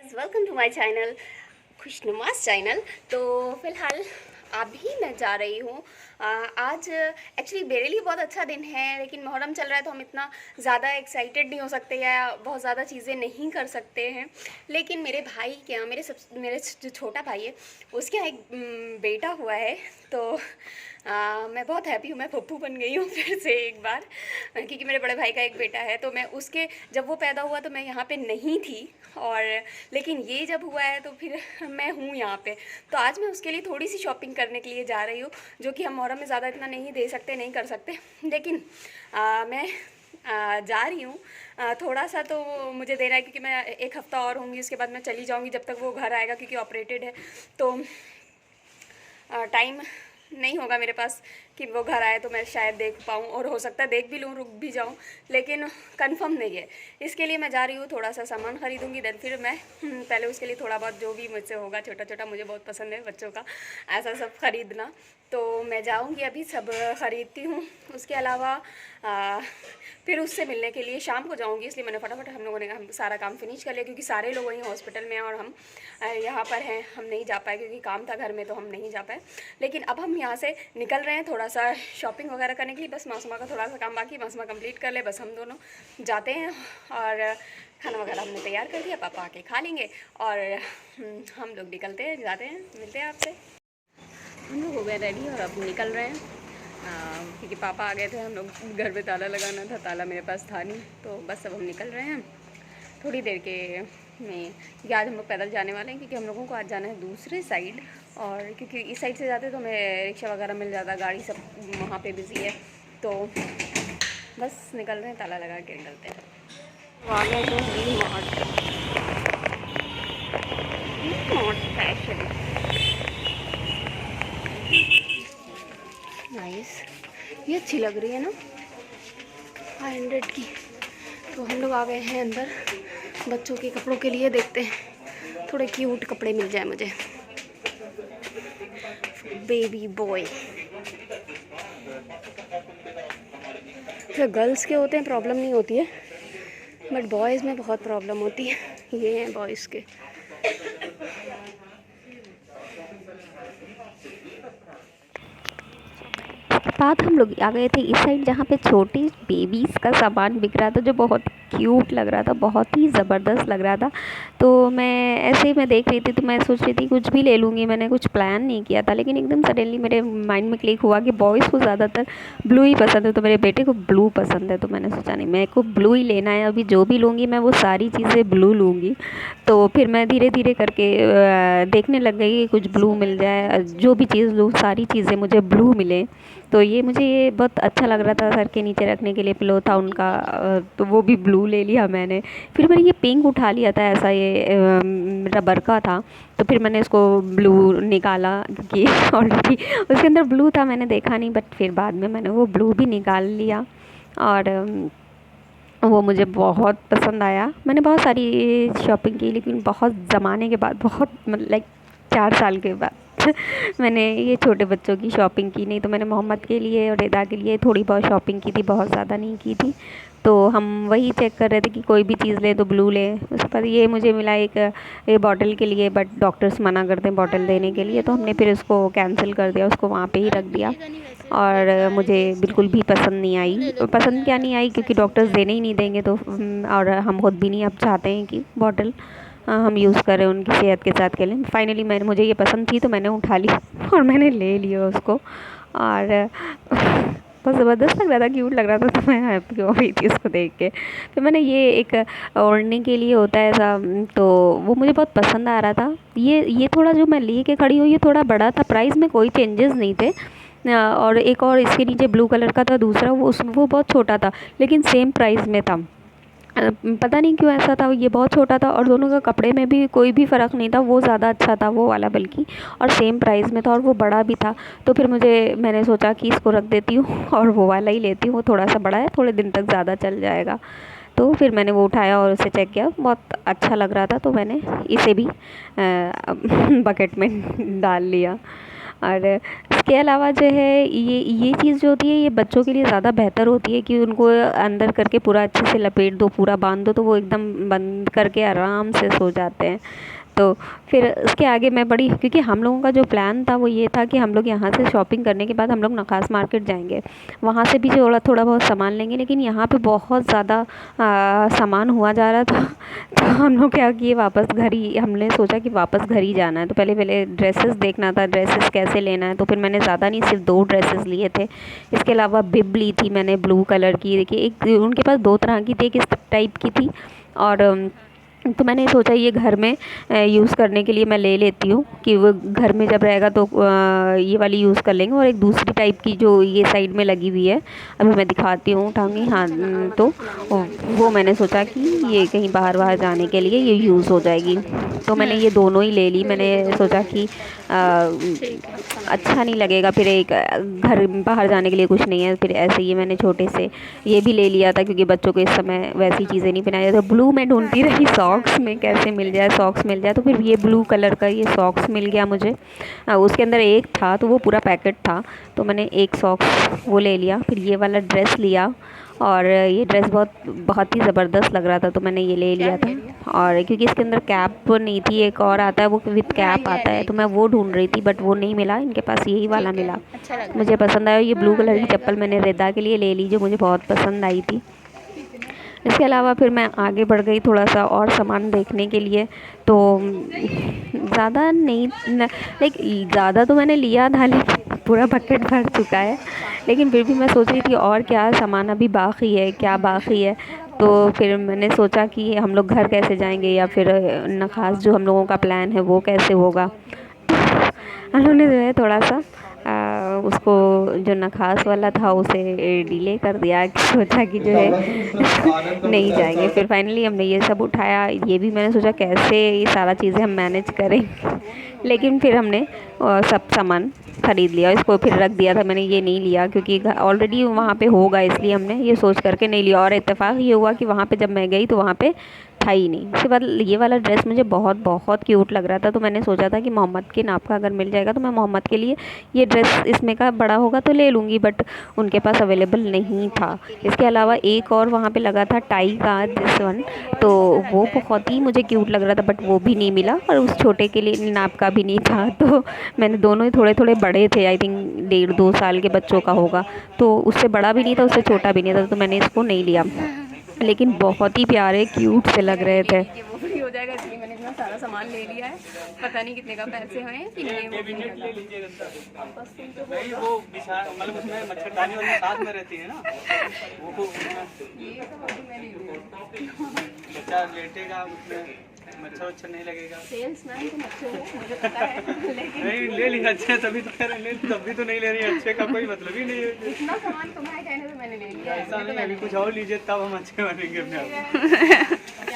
Guys, welcome to my channel Khushnuma's channel. तो फिलहाल अभी मैं जा रही हूँ। आज एक्चुअली मेरे लिए बहुत अच्छा दिन है, लेकिन मुहर्रम चल रहा है तो हम इतना ज़्यादा एक्साइटेड नहीं हो सकते या बहुत ज़्यादा चीज़ें नहीं कर सकते हैं। लेकिन मेरे भाई के यहाँ मेरे जो छोटा भाई है उसके यहाँ एक बेटा हुआ है। तो मैं बहुत हैप्पी हूँ, मैं पप्पू बन गई हूँ फिर से एक बार, क्योंकि मेरे बड़े भाई का एक बेटा है। तो मैं उसके जब वो पैदा हुआ तो मैं यहाँ पे नहीं थी, और लेकिन ये जब हुआ है तो फिर मैं हूँ यहाँ पे। तो आज मैं उसके लिए थोड़ी सी शॉपिंग करने के लिए जा रही हूँ, जो कि हम मुहर्रम में ज़्यादा इतना नहीं दे सकते, नहीं कर सकते, लेकिन मैं जा रही हूँ। थोड़ा सा तो मुझे देना है, क्योंकि मैं एक हफ़्ता और होंगी, उसके बाद मैं चली जाऊँगी जब तक वो घर आएगा, क्योंकि ऑपरेटेड है। तो टाइम नहीं होगा मेरे पास कि वो घर आए तो मैं शायद देख पाऊँ, और हो सकता है देख भी लूँ, रुक भी जाऊँ, लेकिन कंफर्म नहीं है। इसके लिए मैं जा रही हूँ, थोड़ा सा सामान ख़रीदूँगी, देन फिर मैं पहले उसके लिए थोड़ा बहुत जो भी मुझसे होगा छोटा छोटा, मुझे बहुत पसंद है बच्चों का ऐसा सब ख़रीदना। तो मैं जाऊँगी, अभी सब ख़रीदती हूँ। उसके अलावा फिर उससे मिलने के लिए शाम को जाऊँगी, इसलिए मैंने फटाफट हम लोगों ने हम सारा काम फिनिश कर लिया, क्योंकि सारे लोग वहीं हॉस्पिटल में हैं और हम यहाँ पर हैं। हम नहीं जा पाए क्योंकि काम था घर में, तो हम नहीं जा पाए। लेकिन अब हम यहाँ से निकल रहे हैं थोड़ा सा शॉपिंग वगैरह करने के लिए। बस मासूमा का थोड़ा सा काम बाकी, मासूमा कंप्लीट कर ले, बस हम दोनों जाते हैं। और खाना वगैरह हमने तैयार कर दिया, पापा आके खा लेंगे और हम लोग निकलते हैं, जाते हैं, मिलते हैं आपसे। हम लोग हो गए रेडी और अब निकल रहे हैं, क्योंकि पापा आ गए थे। हम लोग घर पे ताला लगाना था, ताला मेरे पास था नहीं, तो बस अब हम निकल रहे हैं थोड़ी देर के में। क्योंकि आज हम लोग पैदल जाने वाले हैं, क्योंकि हम लोगों को आज जाना है दूसरे साइड, और क्योंकि इस साइड से जाते तो हमें रिक्शा वगैरह मिल जाता, गाड़ी सब वहाँ पे बिज़ी है। तो बस निकल रहे हैं, ताला लगा के निकलते हैं। तो आ गए हैं डी मार्ट फैशन। नाइस, ये अच्छी लग रही है ना, 500 की। तो हम लोग आ गए हैं अंदर बच्चों के कपड़ों के लिए। देखते हैं थोड़े क्यूट कपड़े मिल जाए मुझे, बेबी बॉय। तो गर्ल्स के होते हैं प्रॉब्लम नहीं होती है, बट बॉयज़ में बहुत प्रॉब्लम होती है। ये हैं बॉयज़ के। बाद हम लोग आ गए थे इस साइड, जहाँ पे छोटी बेबीज़ का सामान बिक रहा था, जो बहुत क्यूट लग रहा था, बहुत ही ज़बरदस्त लग रहा था। तो मैं ऐसे ही मैं देख रही थी, तो मैं सोच रही थी कुछ भी ले लूँगी। मैंने कुछ प्लान नहीं किया था, लेकिन एकदम सडनली मेरे माइंड में क्लिक हुआ कि बॉयज़ को ज़्यादातर ब्लू ही पसंद है, तो मेरे बेटे को ब्लू पसंद है। तो मैंने सोचा नहीं, मेरे को ब्लू ही लेना है, अभी जो भी लूँगी मैं वो सारी चीज़ें ब्लू लूँगी। तो फिर मैं धीरे धीरे करके देखने लग गई कि कुछ ब्लू मिल जाए, जो भी चीज़ लूँ सारी चीज़ें मुझे ब्लू मिले। तो मुझे ये बहुत अच्छा लग रहा था। सर के नीचे रखने के लिए पिलो था उनका, तो वो भी ब्लू ले लिया मैंने। फिर मैंने ये पिंक उठा लिया था, ऐसा ये रबर का था। तो फिर मैंने इसको ब्लू निकाला, क्योंकि ऑलरेडी उसके अंदर ब्लू था, मैंने देखा नहीं, बट फिर बाद में मैंने वो ब्लू भी निकाल लिया। और वो मुझे बहुत पसंद आया। मैंने बहुत सारी शॉपिंग की, लेकिन बहुत ज़माने के बाद, बहुत मतलब लाइक 4 साल के बाद मैंने ये छोटे बच्चों की शॉपिंग की। नहीं तो मैंने मोहम्मद के लिए और रिदा के लिए थोड़ी बहुत शॉपिंग की थी, बहुत ज़्यादा नहीं की थी। तो हम वही चेक कर रहे थे कि कोई भी चीज़ ले तो ब्लू ले। उसके बाद ये मुझे मिला एक ये बॉटल के लिए, बट डॉक्टर्स मना करते हैं बॉटल देने के लिए, तो हमने फिर उसको कैंसिल कर दिया, उसको वहाँ पे ही रख दिया। और मुझे बिल्कुल भी पसंद नहीं आई। पसंद क्या नहीं आई, क्योंकि डॉक्टर्स देने ही नहीं देंगे, तो और हम खुद भी नहीं अब चाहते हैं कि बॉटल हम यूज़ करें उनकी सेहत के साथ के लिए। फाइनली मुझे ये पसंद थी, तो मैंने उठा ली और मैंने ले लिया उसको। और बहुत ज़बरदस्त लग रहा था, क्यूट लग रहा था, तो मैं हैप्पी हो गई थी उसको देख के। फिर मैंने ये एक ओढ़ने के लिए होता है ऐसा, तो वो मुझे बहुत पसंद आ रहा था। ये थोड़ा जो मैं ले के खड़ी हूँ, ये थोड़ा बड़ा था, प्राइस में कोई चेंजेस नहीं थे। और एक और इसके नीचे ब्लू कलर का था दूसरा, वो बहुत छोटा था, लेकिन सेम प्राइस में था। पता नहीं क्यों ऐसा था, ये बहुत छोटा था, और दोनों का कपड़े में भी कोई भी फ़र्क नहीं था, वो ज़्यादा अच्छा था वो वाला बल्कि, और सेम प्राइस में था, और वो बड़ा भी था। तो फिर मैंने सोचा कि इसको रख देती हूँ और वो वाला ही लेती हूँ, वो थोड़ा सा बड़ा है, थोड़े दिन तक ज़्यादा चल जाएगा। तो फिर मैंने वो उठाया और उसे चेक किया, बहुत अच्छा लग रहा था, तो मैंने इसे भी बकेट में डाल लिया। और इसके अलावा जो है ये चीज़ जो होती है ये बच्चों के लिए ज़्यादा बेहतर होती है कि उनको अंदर करके पूरा अच्छे से लपेट दो, पूरा बांध दो, तो वो एकदम बंद करके आराम से सो जाते हैं। तो फिर उसके आगे मैं बड़ी, क्योंकि हम लोगों का जो प्लान था वो ये था कि हम लोग यहाँ से शॉपिंग करने के बाद हम लोग नखास मार्केट जाएंगे, वहाँ से भी थोड़ा थोड़ा बहुत सामान लेंगे, लेकिन यहाँ पे बहुत ज़्यादा सामान हुआ जा रहा था तो हम लोग क्या किए, वापस घर ही, हमने सोचा कि वापस घर ही जाना है। तो पहले ड्रेसेस देखना था, ड्रेसेस कैसे लेना है, तो फिर मैंने ज़्यादा नहीं, सिर्फ 2 ड्रेसेस लिए थे। इसके अलावा बिब ली थी मैंने ब्लू कलर की, देखिए एक उनके पास 2 तरह की थी, एक इस टाइप की थी, और तो मैंने सोचा ये घर में यूज़ करने के लिए मैं ले लेती हूँ कि वो घर में जब रहेगा तो ये वाली यूज़ कर लेंगे। और एक दूसरी टाइप की जो ये साइड में लगी हुई है, अभी मैं दिखाती हूँ उठाऊँगी, हाँ, तो वो मैंने सोचा कि ये कहीं बाहर जाने के लिए ये यूज़ हो जाएगी, तो मैंने ये दोनों ही ले ली। मैंने सोचा कि अच्छा नहीं लगेगा, फिर एक घर बाहर जाने के लिए कुछ नहीं है, फिर ऐसे ही मैंने छोटे से ये भी ले लिया था, क्योंकि बच्चों को इस समय वैसी चीज़ें नहीं पहनाई जाती। ब्लू मैं ढूंढती रही सॉक्स में, कैसे मिल जाए, सॉक्स मिल जाए, तो फिर ये ब्लू कलर का ये सॉक्स मिल गया मुझे। उसके अंदर एक था तो वो पूरा पैकेट था, तो मैंने एक सॉक्स वो ले लिया। फिर ये वाला ड्रेस लिया, और ये ड्रेस बहुत ही ज़बरदस्त लग रहा था, तो मैंने ये ले लिया था। और क्योंकि इसके अंदर कैप नहीं थी, एक और आता है वो विद कैप आता है, तो मैं वो ढूंढ रही थी, बट वो नहीं मिला, इनके पास यही वाला मिला। मुझे पसंद आया, ये ब्लू कलर की चप्पल मैंने रिदा के लिए ले ली, जो मुझे बहुत पसंद आई थी। इसके अलावा फिर मैं आगे बढ़ गई थोड़ा सा और सामान देखने के लिए, तो ज़्यादा नहीं, लाइक ज़्यादा तो मैंने लिया था, लेकिन पूरा बकेट भर चुका है, लेकिन फिर भी मैं सोच रही थी और क्या सामान अभी बाकी है, क्या बाकी है। तो फिर मैंने सोचा कि हम लोग घर कैसे जाएंगे, या फिर नखास जो हम लोगों का प्लान है वो कैसे होगा। उन्होंने जो है थोड़ा सा उसको, जो नखास वाला था उसे डिले कर दिया, कि सोचा कि जो है नहीं जाएंगे। फिर फाइनली हमने ये सब उठाया, ये भी मैंने सोचा कैसे ये सारा चीज़ें हम मैनेज करें, लेकिन फिर हमने सब सामान ख़रीद लिया। इसको फिर रख दिया था मैंने, ये नहीं लिया क्योंकि ऑलरेडी वहाँ पे होगा, इसलिए हमने ये सोच करके नहीं लिया। और इत्तेफाक ये हुआ कि वहाँ पे जब मैं गई तो वहाँ पे था ही नहीं। उसके बाद ये वाला ड्रेस मुझे बहुत बहुत क्यूट लग रहा था, तो मैंने सोचा था कि मोहम्मद के नाप का अगर मिल जाएगा तो मैं मोहम्मद के लिए ये ड्रेस, इसमें का बड़ा होगा तो ले लूँगी, बट उनके पास अवेलेबल नहीं था। इसके अलावा एक और वहाँ पे लगा था टाई का, दिस वन, तो वो बहुत ही मुझे क्यूट लग रहा था, बट वो भी नहीं मिला, और उस छोटे के लिए नाप का भी नहीं था। तो मैंने दोनों ही थोड़े थोड़े बड़े थे, आई थिंक 1.5-2 साल के बच्चों का होगा, तो उससे बड़ा भी नहीं था, उससे छोटा भी नहीं था, तो मैंने इसको नहीं लिया। लेकिन बहुत ही प्यारे क्यूट से लग रहे थे। कि वो भी हो जाएगा, इसलिए मैंने इतना सारा सामान ले लिया है। पता नहीं कितने का पैसे हैं कि नहीं, वो भी नहीं पता। अब बस तुम तो नहीं, वो मतलब उसमें मच्छरदानी वाली साथ में रहती है ना, वो ये सब अभी मैं नहीं लूँगी। बच्चा लेटेगा उसमें, मच्छर नहीं लगेगा। सेल्समैन तो अच्छे हो, मुझे पता है, लेकिन नहीं ले लिया अच्छे, तभी तो कह रहे ले, तभी तो नहीं ले रही, अच्छे का कोई मतलब ही नहीं है। इतना सामान तुम्हारे कहने से मैंने ले लिया है। ऐसा नहीं, अभी कुछ और लीजिए तब हम अच्छे बनेंगे अपने आप।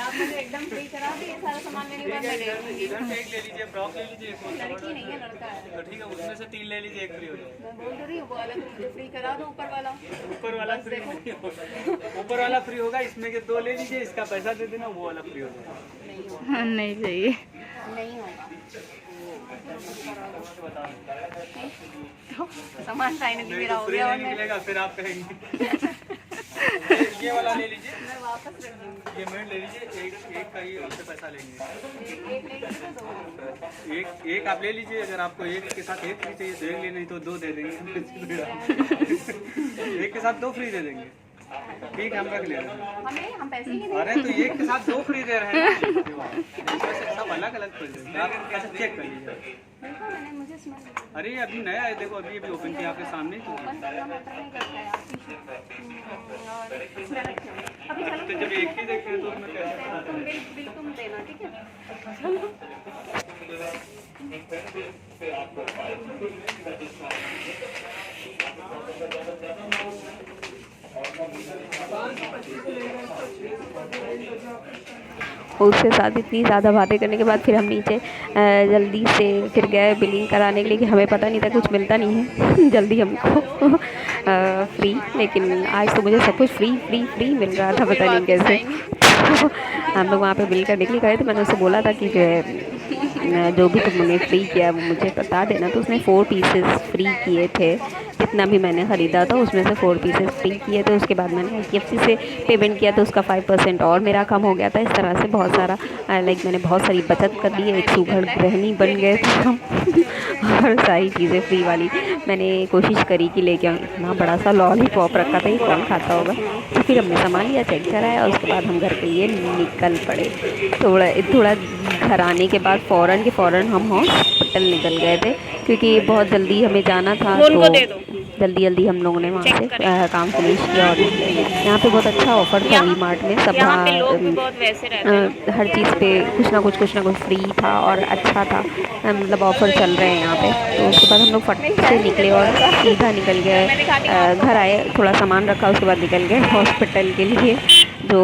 आप मुझे एकदम फ्री करा दी, ये सारा सामान लेने के बाद मैं ले लूँगी। इधर से एक ले लीजिए, फ्रॉक ले लीजिए, एक और लड़की नहीं है, लड़का है। तो ठीक है, उसमें से 3 ले लीजिए, एक फ्री हो जाएगा। मैं बोल तो रही हूँ, वो वाला मुझे फ्री करा दो, ऊपर वाला। ऊपर वाला फ्री नहीं होगा, ऊपर वाला फ्री होगा, इसमें के 2 ले लीजिए, इसका पैसा दे देना, वो वाला फ्री हो जाएगा। नहीं होगा, नहीं चाहिए। नहीं होगा। तो सामान फाइनली मेरा हो फ्री गया, और नहीं मैं निकलेगा, फिर आप कहेंगे। ये वाला ले लीजिए, वापस रख दूँगी। ये मिनट ले लीजिए, एक का ही आपसे पैसा लेंगे। एक लेंगे तो 2 लेंगे। एक आप ले लीजिए, अगर आपको एक के साथ एक फ्री चाहिए तो एक ले, नहीं तो 2 दे देंगे। एक के साथ 2 फ्री दे देंगे, ठीक है, हम रख ले रहे हैं। हम पैसे ही नहीं अरे तो एक के साथ 2 फ्री दे रहे हैं, सब अलग अलग फ्री दे, आप कैसे चेक कर लीजिए। देखो, मैंने मुझे स्मेल अरे अभी नया है, देखो अभी ओपन किया आपके सामने, तो ओपन करना मैटर नहीं करता है, आप और इसमें रखे हुए। अभी चलो, तो जब एक ही देखते हैं तो उसमें कैसे। तुम बिल तुम देना, ठीक है। उसके साथ इतनी ज़्यादा बातें करने के बाद फिर हम नीचे जल्दी से फिर गए बिलिंग कराने के लिए, कि हमें पता नहीं था कुछ मिलता नहीं है जल्दी हमको फ्री, लेकिन आज तो मुझे सब कुछ फ्री मिल रहा था, पता नहीं कैसे। हम लोग वहाँ पे बिल करने के लिए गए थे, मैंने उससे बोला था कि जो है जो भी तुमने फ्री किया वो मुझे बता देना। तो उसने 4 पीसेस फ्री किए थे, जितना भी मैंने ख़रीदा था उसमें से 4 पीसेस फ्री किए थे। उसके बाद मैंने IFC से पेमेंट किया तो उसका 5% और मेरा कम हो गया था। इस तरह से बहुत सारा लाइक मैंने बहुत सारी बचत कर ली है, एक सुघड़ गृहिणी बन गए थे हम और सारी चीज़ें फ्री वाली मैंने कोशिश करी कि लेके आऊँ। इतना बड़ा सा लॉलीपॉप रखा था, ये कौन खाता होगा। तो फिर हमने सामान लिया, चेक कराया और उसके बाद हम घर के लिए निकल पड़े। थोड़ा घर आने के बाद फ़ौरन हम हॉस्पिटल निकल गए थे, क्योंकि बहुत जल्दी हमें जाना था। तो जल्दी हम लोगों ने वहाँ से काम फिनिश किया। और यहाँ पे बहुत अच्छा ऑफ़र था वी मार्ट में, सब हर चीज़ पे कुछ ना कुछ फ्री था और अच्छा था, मतलब ऑफ़र चल रहे हैं यहाँ पे। तो उसके बाद हम लोग फट से निकले और सीधा निकल गए घर आए, थोड़ा सामान रखा, उसके बाद निकल गए हॉस्पिटल के लिए। जो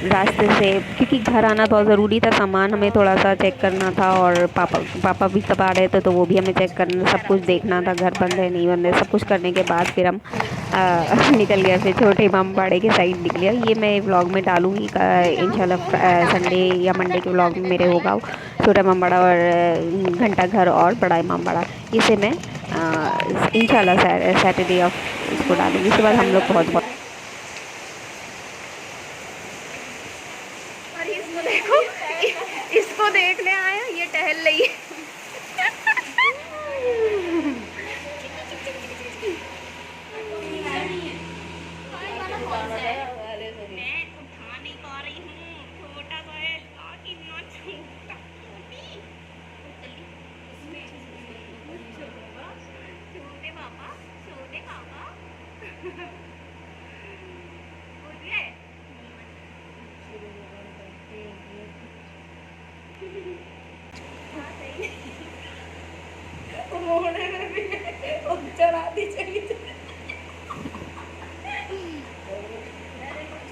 रास्ते से, क्योंकि घर आना बहुत ज़रूरी था, सामान हमें थोड़ा सा चेक करना था और पापा भी तब आ रहे थे तो वो भी हमें चेक करना, सब कुछ देखना था, घर बंद है नहीं बंद है, सब कुछ करने के बाद फिर हम निकल गए। फिर छोटे इमामबाड़े के साइड निकले। ये मैं व्लॉग में डालूँगी इंशाल्लाह, संडे या मंडे के व्लॉग में मेरे होगा छोटा इमामबाड़ा और घंटा घर और बड़ा इमामबाड़ा। इसे मैं इंशाल्लाह सैटरडे ऑफ इसको डालूँगी। उसके बाद हम लोग बहुत इसको देखो, इसको देखने आया, ये टहल रही है।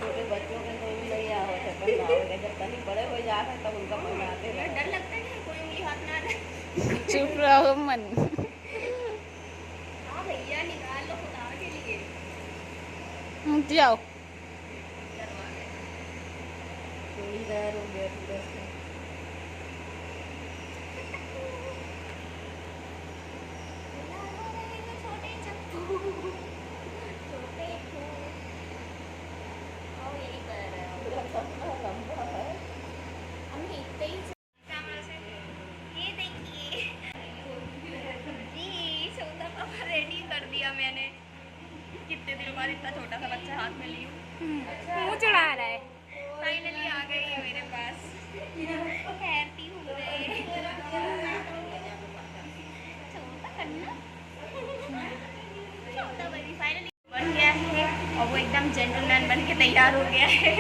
छोटे बच्चों के तो नहीं आओ जब तक बड़े हो जाते तब उनका फोन आते हैं। डर लगता है कि कोई उंगली हाथ में आ जाए। चुप रहो मन। हाँ भैया निकाल लो खुदा के लिए। जाओ। मैंने कितने दिनों बाद इतना छोटा सा बच्चा हाथ में ली हूँ, मुँह चढ़ा रहा है। फाइनली आ गई है मेरे पास। हैप्पी हो गए। छोटा करना, छोटा बड़ी फाइनली बन गया है और वो एकदम जेंटलमैन बन के तैयार हो गया है।